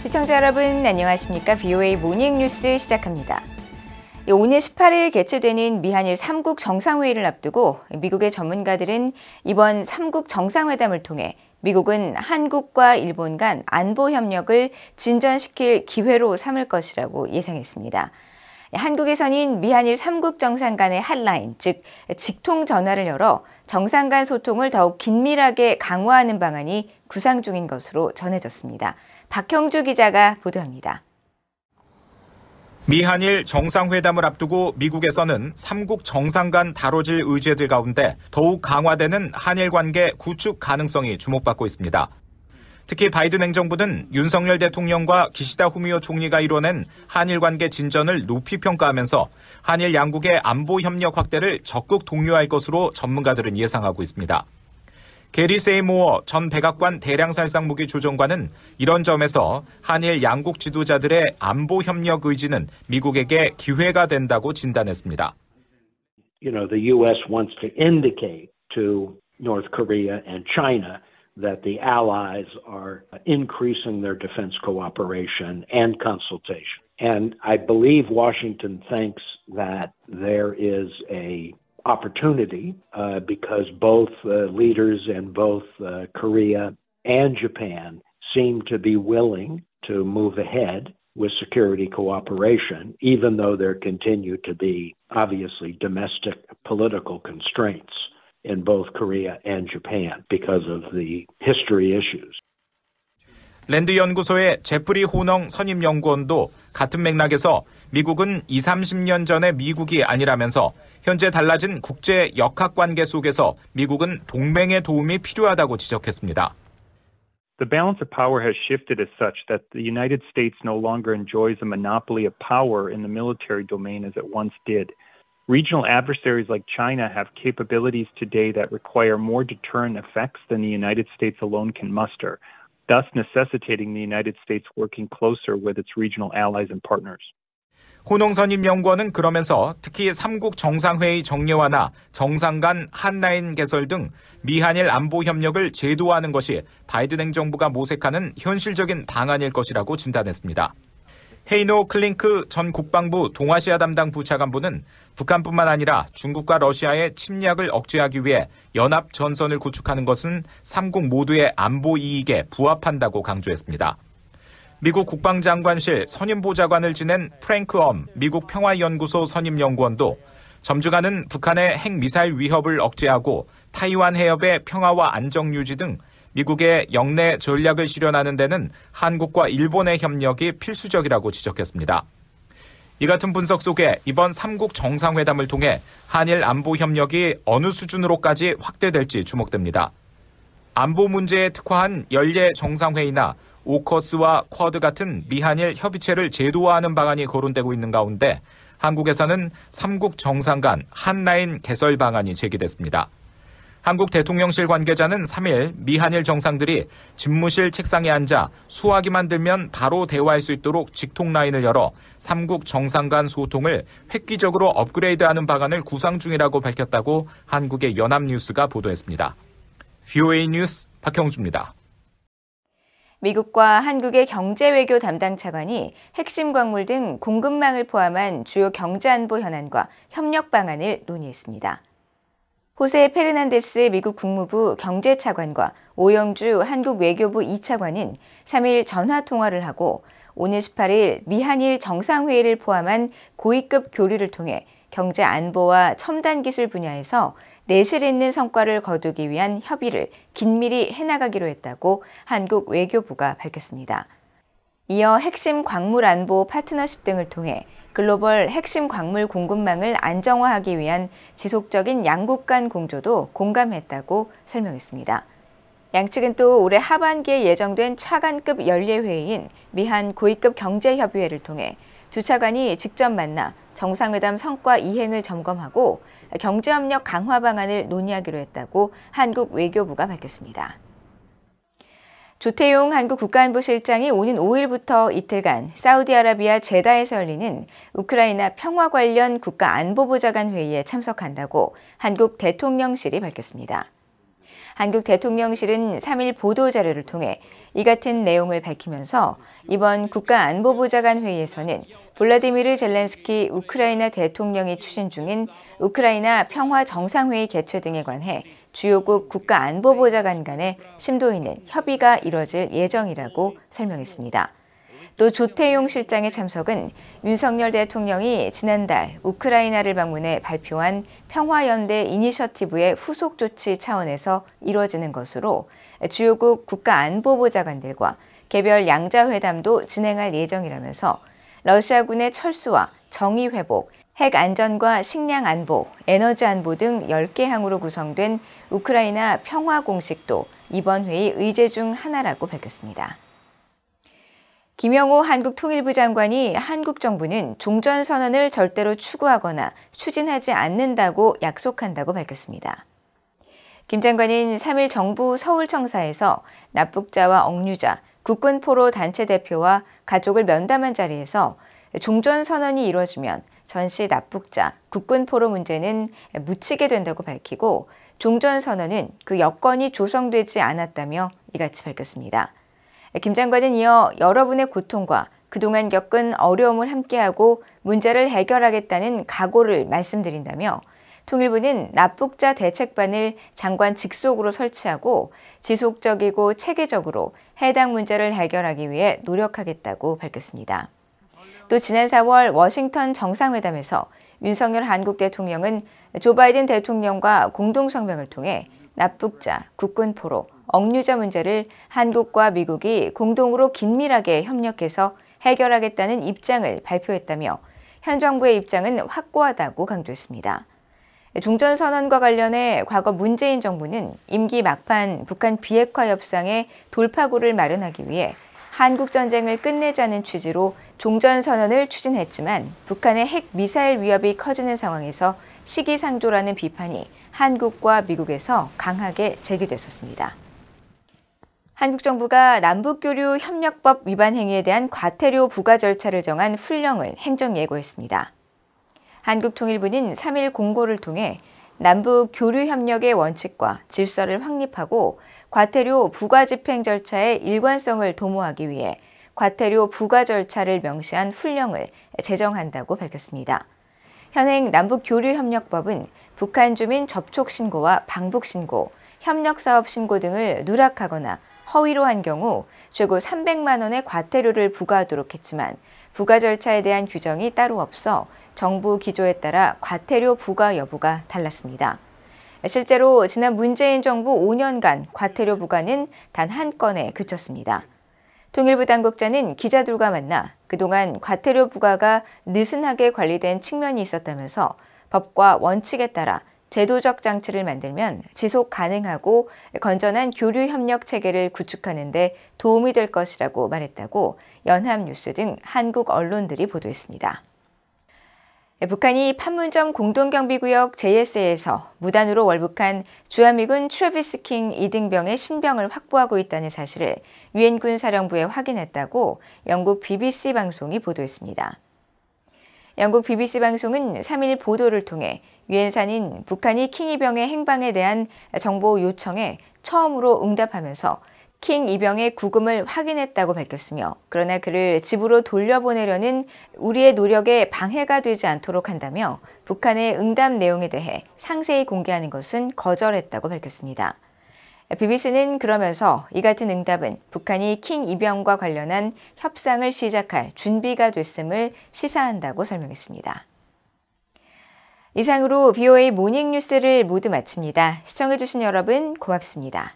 시청자 여러분 안녕하십니까? VOA 모닝뉴스 시작합니다. 오늘 18일 개최되는 미한일 3국 정상회의를 앞두고 미국의 전문가들은 이번 3국 정상회담을 통해 미국은 한국과 일본 간 안보 협력을 진전시킬 기회로 삼을 것이라고 예상했습니다. 한국에서는 미한일 3국 정상 간의 핫라인, 즉 직통 전화를 열어 정상 간 소통을 더욱 긴밀하게 강화하는 방안이 구상 중인 것으로 전해졌습니다. 박형주 기자가 보도합니다. 미한일 정상회담을 앞두고 미국에서는 3국 정상 간 다뤄질 의제들 가운데 더욱 강화되는 한일 관계 구축 가능성이 주목받고 있습니다. 특히 바이든 행정부는 윤석열 대통령과 기시다 후미오 총리가 이뤄낸 한일 관계 진전을 높이 평가하면서 한일 양국의 안보 협력 확대를 적극 독려할 것으로 전문가들은 예상하고 있습니다. 게리 세이모어 전 백악관 대량살상 무기 조정관은 이런 점에서 한일 양국 지도자들의 안보 협력 의지는 미국에게 기회가 된다고 진단했습니다. The U.S. wants to indicate to North Korea and China that the allies are increasing their defense cooperation and consultation. And I believe Washington thinks that there is a opportunity because both leaders in both Korea and Japan seem to be willing to move ahead with security cooperation, even though there continue to be obviously domestic political constraints in both Korea and Japan because of the history issues. 랜드 연구소의 제프리 호농 선임 연구원도 같은 맥락에서 미국은 20-30년 전의 미국이 아니라면서 현재 달라진 국제 역학 관계 속에서 미국은 동맹의 도움이 필요하다고 지적했습니다. The balance of power has shifted as such that the United States no longer enjoys a monopoly of power in the military domain as it once did. Regional adversaries like China have capabilities today that require more deterrent effects than the United States alone can muster, thus necessitating the United States working closer with its regional allies and partners. 호농 선임 연구원은 그러면서 특히 3국 정상회의 정례화나 정상 간 핫라인 개설 등 미한일 안보 협력을 제도화하는 것이 바이든 행정부가 모색하는 현실적인 방안일 것이라고 진단했습니다. 헤이노 클링크 전 국방부 동아시아 담당 부차관보는 북한뿐만 아니라 중국과 러시아의 침략을 억제하기 위해 연합 전선을 구축하는 것은 3국 모두의 안보 이익에 부합한다고 강조했습니다. 미국 국방장관실 선임보좌관을 지낸 프랭크 미국 평화연구소 선임연구원도 점증하는 북한의 핵미사일 위협을 억제하고 타이완 해협의 평화와 안정 유지 등 미국의 영내 전략을 실현하는 데는 한국과 일본의 협력이 필수적이라고 지적했습니다. 이 같은 분석 속에 이번 3국 정상회담을 통해 한일 안보 협력이 어느 수준으로까지 확대될지 주목됩니다. 안보 문제에 특화한 연례 정상회의나 오커스와 쿼드 같은 미한일 협의체를 제도화하는 방안이 거론되고 있는 가운데 한국에서는 3국 정상 간 핫라인 개설 방안이 제기됐습니다. 한국 대통령실 관계자는 3일 미한일 정상들이 집무실 책상에 앉아 수화기만 들면 바로 대화할 수 있도록 직통 라인을 열어 3국 정상 간 소통을 획기적으로 업그레이드하는 방안을 구상 중이라고 밝혔다고 한국의 연합뉴스가 보도했습니다. VOA 뉴스 박형주입니다. 미국과 한국의 경제외교 담당 차관이 핵심 광물 등 공급망을 포함한 주요 경제안보 현안과 협력 방안을 논의했습니다. 호세 페르난데스 미국 국무부 경제차관과 오영주 한국 외교부 2차관은 3일 전화통화를 하고 오늘 18일 미한일 정상회의를 포함한 고위급 교류를 통해 경제 안보와 첨단 기술 분야에서 내실 있는 성과를 거두기 위한 협의를 긴밀히 해나가기로 했다고 한국 외교부가 밝혔습니다. 이어 핵심 광물 안보 파트너십 등을 통해 글로벌 핵심 광물 공급망을 안정화하기 위한 지속적인 양국 간 공조도 공감했다고 설명했습니다. 양측은 또 올해 하반기에 예정된 차관급 연례회의인 미한 고위급 경제협의회를 통해 두 차관이 직접 만나 정상회담 성과 이행을 점검하고 경제협력 강화 방안을 논의하기로 했다고 한국 외교부가 밝혔습니다. 조태용 한국 국가안보실장이 오는 5일부터 이틀간 사우디아라비아 제다에서 열리는 우크라이나 평화 관련 국가안보보좌관 회의에 참석한다고 한국 대통령실이 밝혔습니다. 한국 대통령실은 3일 보도자료를 통해 이 같은 내용을 밝히면서 이번 국가안보보좌관 회의에서는 볼라디미르 젤렌스키 우크라이나 대통령이 추진 중인 우크라이나 평화 정상회의 개최 등에 관해 주요국 국가안보보좌관 간의 심도 있는 협의가 이뤄질 예정이라고 설명했습니다. 또 조태용 실장의 참석은 윤석열 대통령이 지난달 우크라이나를 방문해 발표한 평화연대 이니셔티브의 후속 조치 차원에서 이뤄지는 것으로 주요국 국가안보보좌관들과 개별 양자회담도 진행할 예정이라면서 러시아군의 철수와 정의 회복, 핵 안전과 식량 안보, 에너지 안보 등 10개 항으로 구성된 우크라이나 평화 공식도 이번 회의 의제 중 하나라고 밝혔습니다. 김영호 한국통일부 장관이 한국 정부는 종전선언을 절대로 추구하거나 추진하지 않는다고 약속한다고 밝혔습니다. 김 장관은 3일 정부 서울청사에서 납북자와 억류자, 국군포로 단체 대표와 가족을 면담한 자리에서 종전선언이 이루어지면 전시 납북자, 국군포로 문제는 묻히게 된다고 밝히고 종전선언은 그 여건이 조성되지 않았다며 이같이 밝혔습니다. 김 장관은 이어 여러분의 고통과 그동안 겪은 어려움을 함께하고 문제를 해결하겠다는 각오를 말씀드린다며 통일부는 납북자 대책반을 장관 직속으로 설치하고 지속적이고 체계적으로 해당 문제를 해결하기 위해 노력하겠다고 밝혔습니다. 또 지난 4월 워싱턴 정상회담에서 윤석열 한국 대통령은 조 바이든 대통령과 공동성명을 통해 납북자, 국군포로, 억류자 문제를 한국과 미국이 공동으로 긴밀하게 협력해서 해결하겠다는 입장을 발표했다며 현 정부의 입장은 확고하다고 강조했습니다. 종전선언과 관련해 과거 문재인 정부는 임기 막판 북한 비핵화 협상의 돌파구를 마련하기 위해 한국전쟁을 끝내자는 취지로 종전선언을 추진했지만 북한의 핵 미사일 위협이 커지는 상황에서 시기상조라는 비판이 한국과 미국에서 강하게 제기됐었습니다. 한국 정부가 남북교류 협력법 위반 행위에 대한 과태료 부과 절차를 정한 훈령을 행정 예고했습니다. 한국통일부는 3일 공고를 통해 남북 교류 협력의 원칙과 질서를 확립하고 과태료 부과 집행 절차의 일관성을 도모하기 위해 과태료 부과 절차를 명시한 훈령을 제정한다고 밝혔습니다. 현행 남북교류협력법은 북한 주민 접촉 신고와 방북 신고, 협력사업 신고 등을 누락하거나 허위로 한 경우 최고 300만 원의 과태료를 부과하도록 했지만 부과 절차에 대한 규정이 따로 없어 정부 기조에 따라 과태료 부과 여부가 달랐습니다. 실제로 지난 문재인 정부 5년간 과태료 부과는 단 한 건에 그쳤습니다. 통일부 당국자는 기자들과 만나 그동안 과태료 부과가 느슨하게 관리된 측면이 있었다면서 법과 원칙에 따라 제도적 장치를 만들면 지속 가능하고 건전한 교류 협력 체계를 구축하는 데 도움이 될 것이라고 말했다고 연합뉴스 등 한국 언론들이 보도했습니다. 북한이 판문점 공동경비구역 JSA에서 무단으로 월북한 주한미군 트래비스 킹 2등병의 신병을 확보하고 있다는 사실을 유엔군 사령부에 확인했다고 영국 BBC 방송이 보도했습니다. 영국 BBC 방송은 3일 보도를 통해 유엔사는 북한이 킹 2병의 행방에 대한 정보 요청에 처음으로 응답하면서 킹 2병의 구금을 확인했다고 밝혔으며 그러나 그를 집으로 돌려보내려는 우리의 노력에 방해가 되지 않도록 한다며 북한의 응답 내용에 대해 상세히 공개하는 것은 거절했다고 밝혔습니다. BBC는 그러면서 이 같은 응답은 북한이 킹 2병과 관련한 협상을 시작할 준비가 됐음을 시사한다고 설명했습니다. 이상으로 BOA 모닝뉴스를 모두 마칩니다. 시청해주신 여러분 고맙습니다.